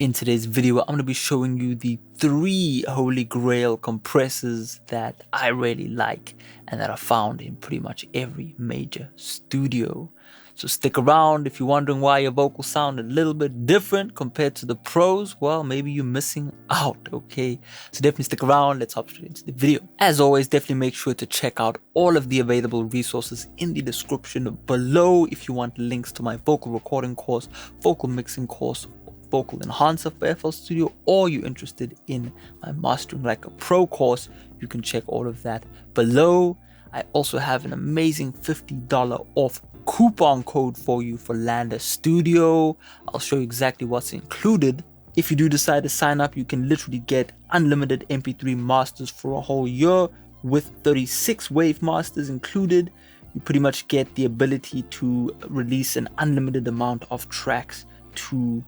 In today's video, I'm going to be showing you the 3 holy grail compressors that I really like and that are found in pretty much every major studio. So stick around. If you're wondering why your vocals sound a little bit different compared to the pros, well, maybe you're missing out, okay? So definitely stick around. Let's hop straight into the video. As always, definitely make sure to check out all of the available resources in the description below if you want links to my vocal recording course, vocal mixing course, vocal enhancer for FL Studio, or you're interested in my Mastering Like a Pro course, you can check all of that below. I also have an amazing $50 off coupon code for you for LANDR Studio. I'll show you exactly what's included. If you do decide to sign up, you can literally get unlimited MP3 masters for a whole year with 36 wave masters included. You pretty much get the ability to release an unlimited amount of tracks to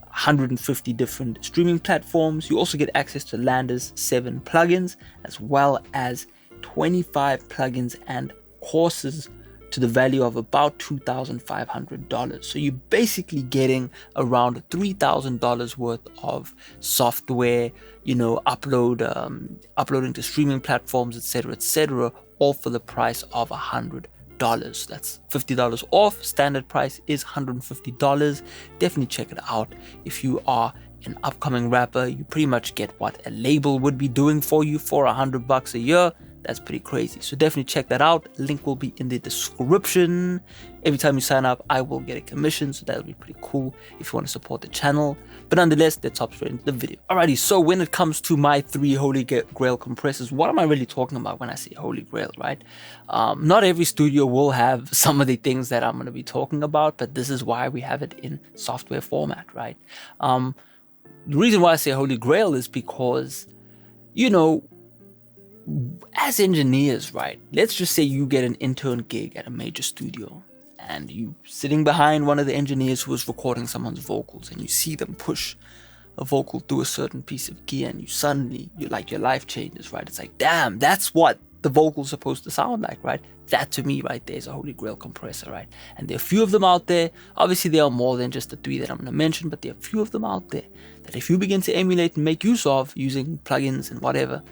150 different streaming platforms. You also get access to LANDR's 7 plugins, as well as 25 plugins and courses to the value of about $2,500. So you're basically getting around $3,000 worth of software, uploading to streaming platforms, etc., all for the price of $100. That's $50 off. Standard price is $150. Definitely check it out. If you are an upcoming rapper, you pretty much get what a label would be doing for you for $100 a year. That's pretty crazy. So definitely check that out. Link will be in the description. Every time you sign up, I will get a commission, so that'll be pretty cool if you want to support the channel. But nonetheless, let's hop straight into the video. Alrighty, so when it comes to my 3 holy grail compressors, what am I really talking about when I say holy grail, right? Not every studio will have some of the things that I'm going to be talking about, but this is why we have it in software format, right? The reason why I say holy grail is because, as engineers, right, let's just say you get an intern gig at a major studio and you sitting behind one of the engineers who is recording someone's vocals, and you see them push a vocal through a certain piece of gear, and your life changes, right? It's like, damn, that's what the vocal's supposed to sound like, right? That to me right there is a holy grail compressor, right? And there are a few of them out there. Obviously there are more than just the 3 that I'm going to mention, but there are a few of them out there that if you begin to emulate and make use of using plugins and whatever,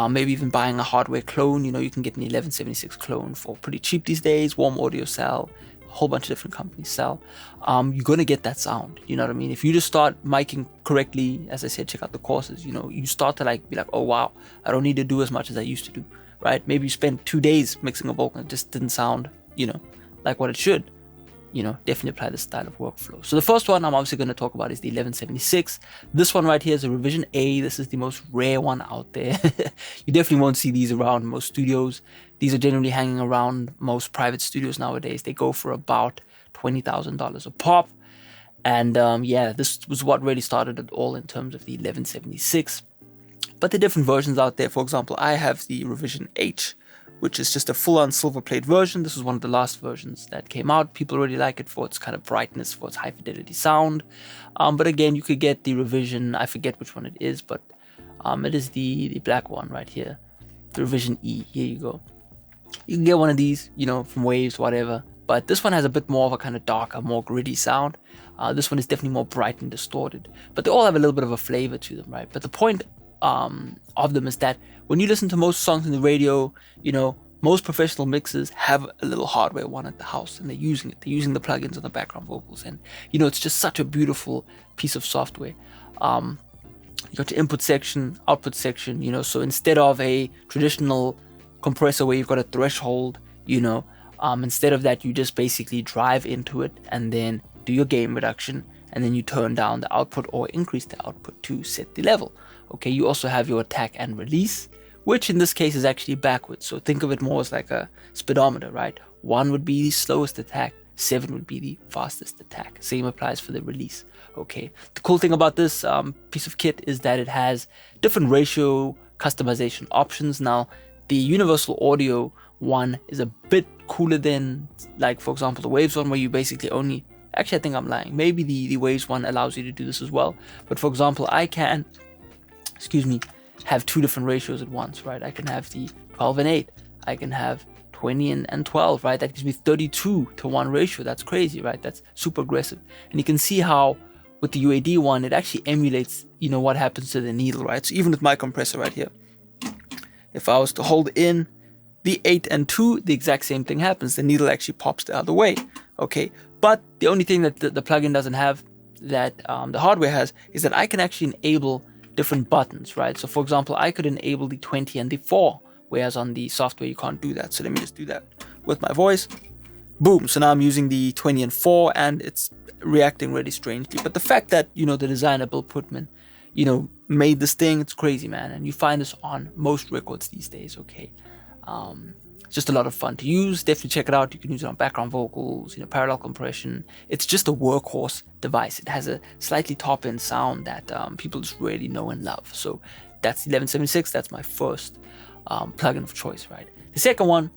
maybe even buying a hardware clone, you can get an 1176 clone for pretty cheap these days. Warm Audio sell, a whole bunch of different companies sell. You're going to get that sound, you know what I mean? If you just start miking correctly, as I said, check out the courses, you start to be like, oh wow, I don't need to do as much as I used to do. Right? Maybe you spent 2 days mixing a vocal and it just didn't sound, like what it should. Definitely apply this style of workflow. So the first one I'm obviously going to talk about is the 1176. This one right here is a revision A. This is the most rare one out there. You definitely won't see these around most studios. These are generally hanging around most private studios nowadays. They go for about $20,000 a pop. And yeah, this was what really started it all in terms of the 1176. But there are different versions out there. For example, I have the revision H, which is just a full-on silver plate version. This is one of the last versions that came out. People really like it for its kind of brightness, for its high fidelity sound. But again, you could get the revision, I forget which one it is, but it is the black one right here. The revision E, here you go. You can get one of these, from Waves, whatever. But this one has a bit more of a kind of darker, more gritty sound. This one is definitely more bright and distorted. But they all have a little bit of a flavor to them, right? But the point of them is that when you listen to most songs in the radio, most professional mixers have a little hardware one at the house, and they're using it. They're using the plugins on the background vocals, and it's just such a beautiful piece of software. You got your input section, output section, so instead of a traditional compressor where you've got a threshold, instead of that, you just basically drive into it and then do your gain reduction, and then you turn down the output or increase the output to set the level. Okay, you also have your attack and release, which in this case is actually backwards. So think of it more as like a speedometer, right? 1 would be the slowest attack, 7 would be the fastest attack. Same applies for the release. Okay, the cool thing about this piece of kit is that it has different ratio customization options. Now, the universal audio one is a bit cooler than, like, for example, the Waves one, where you basically only, actually I think I'm lying, maybe the Waves one allows you to do this as well. But for example, I can have 2 different ratios at once, right? I can have the 12 and 8. I can have 20 and 12, right? That gives me 32 to 1 ratio. That's crazy, right? That's super aggressive. And you can see how with the UAD one, it actually emulates, you know, what happens to the needle, right? So even with my compressor right here, if I was to hold in the 8 and 2, the exact same thing happens. The needle actually pops the other way, okay? But the only thing that the plugin doesn't have that the hardware has is that I can actually enable different buttons, right? So for example, I could enable the 20 and the 4, whereas on the software you can't do that. So let me just do that with my voice. Boom, so now I'm using the 20 and 4 and it's reacting really strangely. But the fact that, you know, the designer Bill Putman, you know, made this thing, it's crazy, man. And you find this on most records these days, okay? It's just a lot of fun to use. Definitely check it out. You can use it on background vocals, you know, parallel compression. It's just a workhorse device. It has a slightly top-end sound that people just really know and love. So that's 1176. That's my first plugin of choice, right? The second one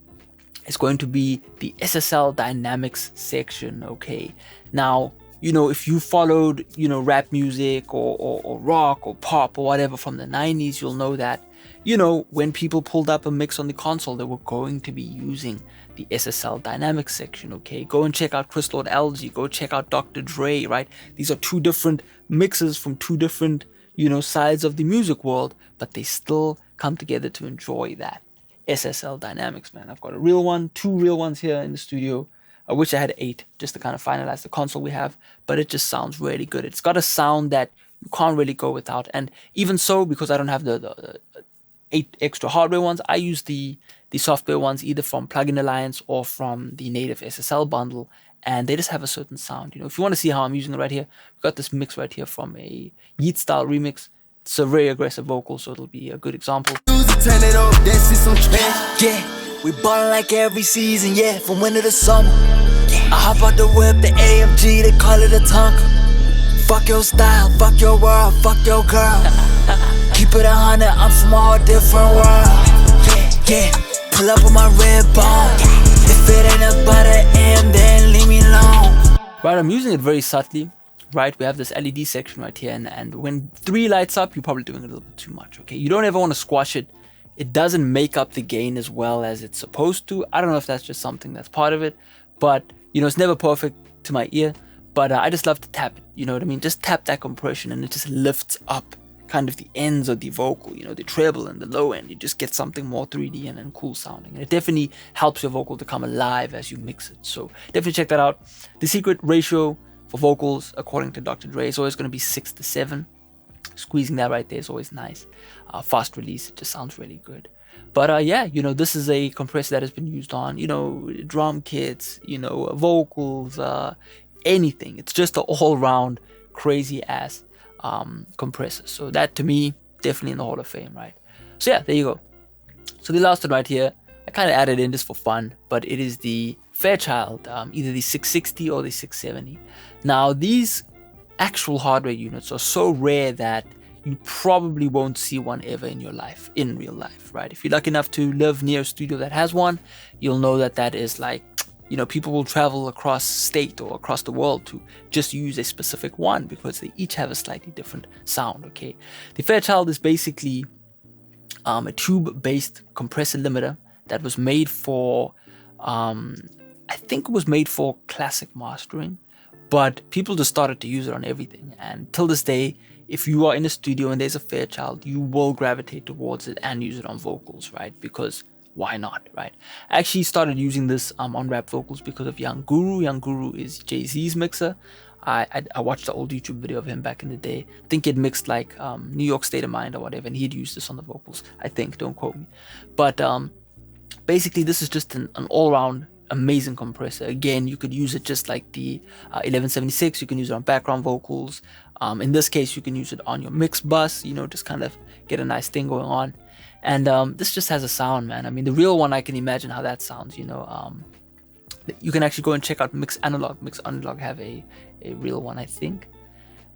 is going to be the SSL Dynamics section, okay? Now, you know, if you followed, you know, rap music or rock or pop or whatever from the 90s, you'll know that, you know, when people pulled up a mix on the console, they were going to be using the SSL Dynamics section, okay? Go and check out Chris Lord Alge, go check out Dr. Dre, right? These are two different mixes from two different, you know, sides of the music world, but they still come together to enjoy that SSL Dynamics, man. I've got a real one, 2 real ones here in the studio. I wish I had 8 just to kind of finalize the console we have, but it just sounds really good. It's got a sound that you can't really go without. And even so, because I don't have the 8 extra hardware ones, I use the software ones either from Plugin Alliance or from the native SSL bundle, and they just have a certain sound. You know, if you want to see how I'm using it right here, we've got this mix right here from a Yeet style remix. It's a very aggressive vocal, so it'll be a good example. Turn it up, that's some trash. Yeah, we ballin' like every season, yeah, from winter to summer. I hop out the whip, the AMG, they call it a Tonka. Fuck your style, fuck your world, fuck your girl. Keep it 100, I'm from a whole different world. Yeah, pull up with my red bone. If it ain't about an M, then leave me alone. Right, I'm using it very subtly. Right, we have this LED section right here, and when 3 lights up, you're probably doing it a little bit too much, okay? You don't ever want to squash it. It doesn't make up the gain as well as it's supposed to. I don't know if that's just something that's part of it, but, you know, it's never perfect to my ear, but I just love to tap it, you know what I mean? Just tap that compression, and it just lifts up kind of the ends of the vocal, you know, the treble and the low end. You just get something more 3D and cool sounding. And it definitely helps your vocal to come alive as you mix it. So definitely check that out. The secret ratio for vocals, according to Dr. Dre, is always going to be 6:7. Squeezing that right there is always nice. Fast release, it just sounds really good. But yeah, you know, this is a compressor that has been used on, you know, drum kits, you know, vocals, anything. It's just an all-round crazy ass compressor. So that, to me, definitely in the Hall of Fame, right? So yeah, there you go. So the last one right here, I kind of added in just for fun, but it is the Fairchild, either the 660 or the 670. Now, these actual hardware units are so rare that you probably won't see one ever in your life, in real life, right? If you're lucky enough to live near a studio that has one, you'll know that that is like, you know, people will travel across state or across the world to just use a specific one because they each have a slightly different sound, okay? The Fairchild is basically a tube-based compressor limiter that was made for, I think it was made for classic mastering, but people just started to use it on everything. And till this day, if you are in a studio and there's a Fairchild, you will gravitate towards it and use it on vocals, right? Because why not, right? I actually started using this on rap vocals because of Young Guru. Young Guru is Jay-Z's mixer. I watched the old YouTube video of him back in the day. I think he'd mixed like New York State of Mind or whatever, and he'd used this on the vocals, I think, don't quote me. But basically, this is just an all-around amazing compressor. Again, you could use it just like the 1176. You can use it on background vocals. In this case, you can use it on your mix bus, you know, just kind of get a nice thing going on. And this just has a sound, man. I mean, the real one, I can imagine how that sounds, you know. You can actually go and check out Mix Analog. Mix Analog have a real one, I think.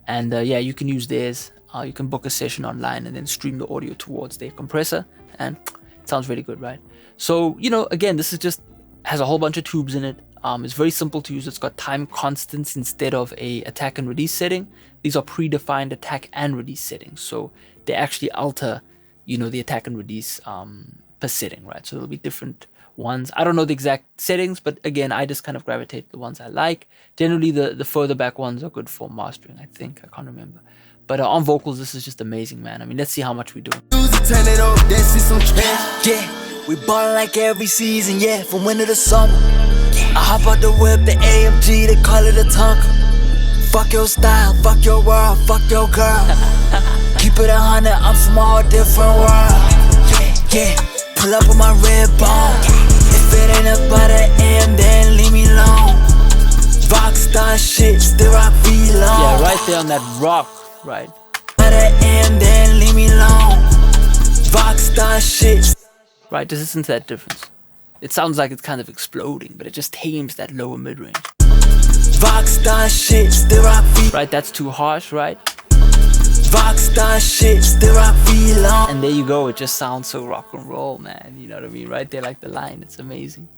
And yeah, you can use theirs. You can book a session online and then stream the audio towards their compressor. And it sounds really good, right? So, you know, again, this is just has a whole bunch of tubes in it. It's very simple to use. It's got time constants instead of a attack and release setting. These are predefined attack and release settings. So they actually alter, you know, the attack and release per setting, right? So there'll be different ones. I don't know the exact settings, but again, I just kind of gravitate to the ones I like. Generally, the further back ones are good for mastering, I think. I can't remember. But on vocals, this is just amazing, man. I mean, let's see how much we do. Yeah, we ballin' like every season, yeah, from winter to summer. I hop out the whip, the AMG, they call it a Tonka. Fuck your style, fuck your world, fuck your girl. Keep it 100, I'm from a whole different world. Yeah, pull up with my red bone. If it ain't about the AM, then leave me alone. Rockstar shit, still rock V-Long. Yeah, right there on that rock, right? By the AM, then leave me alone. Rockstar shit. Right, just listen to that difference. It sounds like it's kind of exploding, but it just tames that lower mid-range. Rockstar shit, still rock V. Right, that's too harsh, right? Rockstar shit, still rock V-Long. And there you go, it just sounds so rock and roll, man. You know what I mean? Right there, like the line, it's amazing.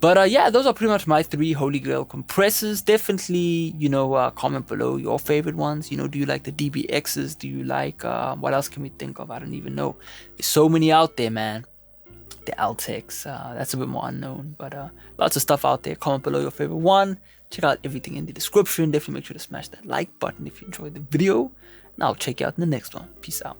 But yeah, those are pretty much my 3 Holy Grail compressors. Definitely, you know, comment below your favorite ones. You know, do you like the DBXs? Do you like, what else can we think of? I don't even know. There's so many out there, man. The Altex, that's a bit more unknown. But lots of stuff out there. Comment below your favorite one. Check out everything in the description. Definitely make sure to smash that like button if you enjoyed the video. And I'll check you out in the next one. Peace out.